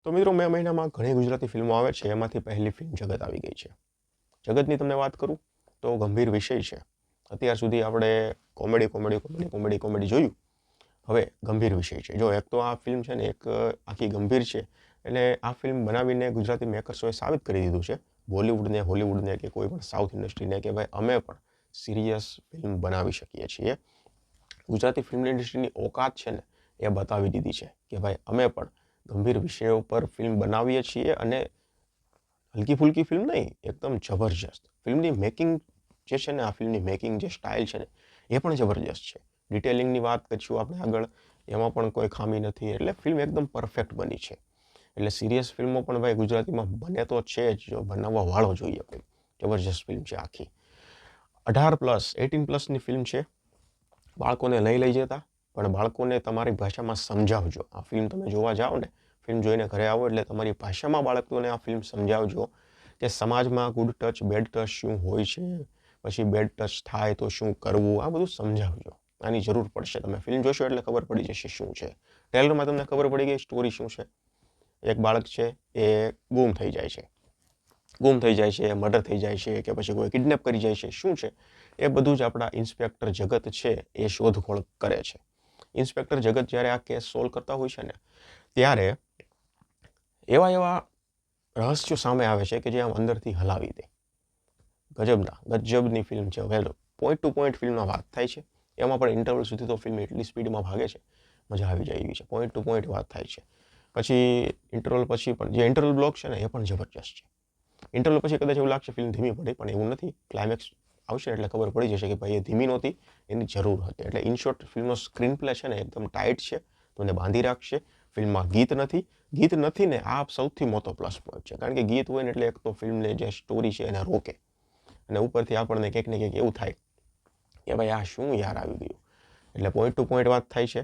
તો મિત્રો મે મહિનામાં ઘણી ગુજરાતી ફિલ્મો આવે છે એમાંથી પહેલી ફિલ્મ જગત આવી ગઈ છે. જગતની તમને વાત કરું તો ગંભીર વિષય છે. અત્યાર સુધી આપણે કોમેડી જોયું. હવે ગંભીર વિષય છે. જો એક તો આ ફિલ્મ છે ને એક આખી ગંભીર છે. એટલે આ ફિલ્મ બનાવીને ગુજરાતી મેકર્સોએ સાબિત કરી દીધું છે બોલિવૂડને, હોલિવૂડને કે કોઈ પણ સાઉથ ઇન્ડસ્ટ્રીને કે ભાઈ અમે પણ સિરિયસ ફિલ્મ બનાવી શકીએ છીએ. ગુજરાતી ફિલ્મ ઇન્ડસ્ટ્રીની ઓકાત છે ને એ બતાવી દીધી છે કે ભાઈ અમે પણ ગંભીર વિષયો પર ફિલ્મ બનાવીએ છીએ અને હલકી ફુલકી ફિલ્મ નહીં, એકદમ જબરજસ્ત ફિલ્મની મેકિંગ જે છે ને, આ ફિલ્મની મેકિંગ જે સ્ટાઇલ છે ને એ પણ જબરજસ્ત છે. ડિટેલિંગની વાત કરીશું આપણે આગળ, એમાં પણ કોઈ ખામી નથી. એટલે ફિલ્મ એકદમ પરફેક્ટ બની છે. એટલે સિરિયસ ફિલ્મો પણ ભાઈ ગુજરાતીમાં બને તો છે જ, જો બનાવવા વાળો જોઈએ. ભાઈ જબરજસ્ત ફિલ્મ છે આખી. 18+ની ફિલ્મ છે. બાળકોને લઈ જતા, પણ બાળકોને તમારી ભાષામાં સમજાવજો. આ ફિલ્મ તમે જોવા જાઓ ને, ફિલ્મ જોઈને ઘરે આવો એટલે તમારી ભાષામાં બાળકોને આ ફિલ્મ સમજાવજો કે સમાજમાં ગુડ ટચ, બેડ ટચ શું હોય છે, પછી બેડ ટચ થાય તો શું કરવું, આ બધું સમજાવજો. આની જરૂર પડશે. તમે ફિલ્મ જોશો એટલે ખબર પડી જશે શું છે. ટ્રેલરમાં તમને ખબર પડી ગઈ સ્ટોરી શું છે. એક બાળક છે એ ગુમ થઈ જાય છે, મર્ડર થઈ જાય છે કે પછી કોઈ કિડનેપ કરી જાય છે, શું છે એ બધું જ આપણા ઇન્સ્પેક્ટર જગત છે એ શોધખોળ કરે છે. ઇન્સ્પેક્ટર જગત જ્યારે આ કેસ સોલ્વ કરતા હોય છે ને ત્યારે એવા રહસ્યો સામે આવે છે કે જે આમ અંદરથી હલાવી દે. ગજબની ફિલ્મ છે. વેલ પોઈન્ટ ટુ પોઈન્ટ ફિલ્મમાં વાત થાય છે. એમાં પણ ઇન્ટરવલ સુધી તો ફિલ્મ એટલી સ્પીડમાં ભાગે છે, મજા આવી જાય એવી છે. પોઈન્ટ ટુ પોઈન્ટ વાત થાય છે. પછી ઇન્ટરવલ પછી પણ જે ઇન્ટરવલ બ્લોક છે ને એ પણ જબરજસ્ત છે. ઇન્ટરવલ પછી કદાચ એવું લાગશે ફિલ્મ ધીમી પડી, પણ એવું નથી. ક્લાઇમેક્સ આવશે એટલે ખબર પડી જશે કે ભાઈ એ ધીમી નહોતી, એની જરૂર હતી. એટલે ઇન શોર્ટ ફિલ્મનો સ્ક્રીન પ્લે છે ને એકદમ ટાઈટ છે, તમને બાંધી રાખશે. ફિલ્મમાં ગીત નથી ને આ સૌથી મોટો પ્લસ પોઈન્ટ છે. કારણ કે ગીત હોય ને એટલે એક તો ફિલ્મને જે સ્ટોરી છે એને રોકે, અને ઉપરથી આપણને કંઈક ને કંઈક એવું થાય કે ભાઈ આ શું યાર આવી ગયું. એટલે પોઈન્ટ ટુ પોઈન્ટ વાત થાય છે.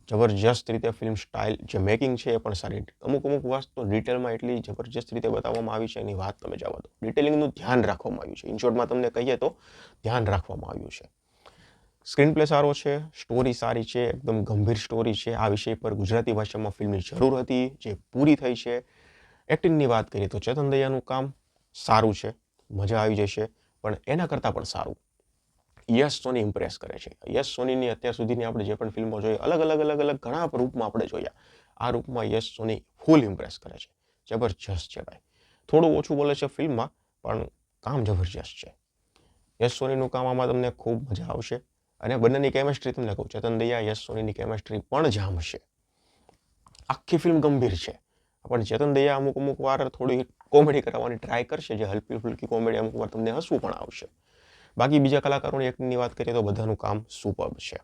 જબરજસ્ત રીતે ફિલ્મ સ્ટાઇલ જે મેકિંગ છે એ પણ સારી. અમુક વસ્તુ ડિટેલમાં એટલી જબરજસ્ત રીતે બતાવવામાં આવી છે, એની વાત તમે જવા દો. ડિટેલિંગનું ધ્યાન રાખવામાં આવ્યું છે. ઇન શોર્ટમાં તમને કહીએ તો ધ્યાન રાખવામાં આવ્યું છે. સ્ક્રીન પ્લે સારો છે, સ્ટોરી સારી છે, એકદમ ગંભીર સ્ટોરી છે. આ વિષય પર ગુજરાતી ભાષામાં ફિલ્મની જરૂર હતી, જે પૂરી થઈ છે. એક્ટિંગની વાત કરીએ તો ચેતન દયાનું કામ સારું છે, મજા આવી જશે. પણ એના કરતાં પણ સારું યશ સોની ઇમ્પ્રેસ કરે છે. યશ સોનીની અત્યાર સુધીની આપણે જે પણ ફિલ્મો જોઈ, અલગ ઘણા રૂપમાં આપણે જોયા. આ રૂપમાં યશ સોની ફૂલ ઇમ્પ્રેસ કરે છે. જબરજસ્ત છે ભાઈ. થોડું ઓછું બોલે છે ફિલ્મમાં, પણ કામ જબરજસ્ત છે. યશ સોનીનું કામ આમાં તમને ખૂબ મજા આવશે. અને બંનેની કેમેસ્ટ્રી તમને કહું, ચેતન દયા યશ સોનીની કેમેસ્ટ્રી પણ જામશે. આખી ફિલ્મ ગંભીર છે, પણ ચેતન દયા અમુક વાર થોડી કોમેડી કરાવવાની ટ્રાય કરશે, જે હલકી ફુલકી કોમેડી અમુક વાર તમને હસવું પણ આવશે. બાકી બીજા કલાકારોની એક્ટિંગની વાત કરીએ તો બધાનું કામ સુપર્બ છે.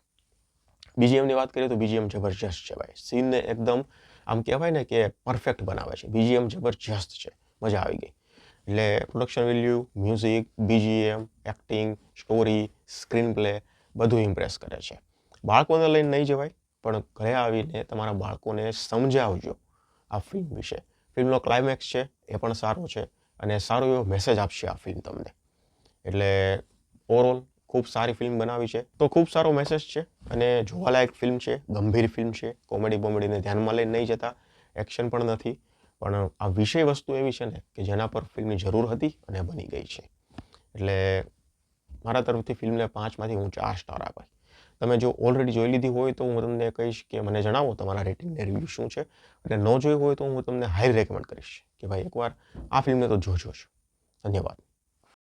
બીજીએમની વાત કરીએ તો બીજીએમ જબરજસ્ત છે ભાઈ. સીનને એકદમ આમ કહેવાય ને કે પરફેક્ટ બનાવે છે. બીજીએમ જબરજસ્ત છે, મજા આવી ગઈ. એટલે production value, music, BGM, acting, story, screen play બધું ઇમ્પ્રેસ કરે છે. બાળકોને લઈને નહીં જવાય, પણ ઘરે આવીને તમારા બાળકોને સમજાવજો આ ફિલ્મ વિશે. ફિલ્મનો ક્લાઇમેક્સ છે એ પણ સારો છે, અને સારો એવો મેસેજ આપશે આ ફિલ્મ તમને. એટલે ઓવરઓલ ખૂબ સારી ફિલ્મ બનાવી છે. તો ખૂબ સારો મેસેજ છે અને જોવાલાયક ફિલ્મ છે. ગંભીર ફિલ્મ છે. કોમેડીને ધ્યાનમાં લઈને નહીં જતા. એક્શન પણ નથી, પણ આ વિષય વસ્તુ એવી છે ને કે જેના પર ફિલ્મની જરૂર હતી અને બની ગઈ છે. એટલે મારા તરફથી ફિલ્મને 5માંથી હું 4 સ્ટાર આપીશ. તમે જો ઓલરેડી જોઈ લીધી હોય તો હું તમને કહીશ કે મને જણાવો તમારા રેટિંગને રિવ્યૂ શું છે. અને ન જોઈ હોય તો હું તમને હાઈ રેકમેન્ડ કરીશ કે ભાઈ એકવાર આ ફિલ્મને તો જોજો જ. ધન્યવાદ.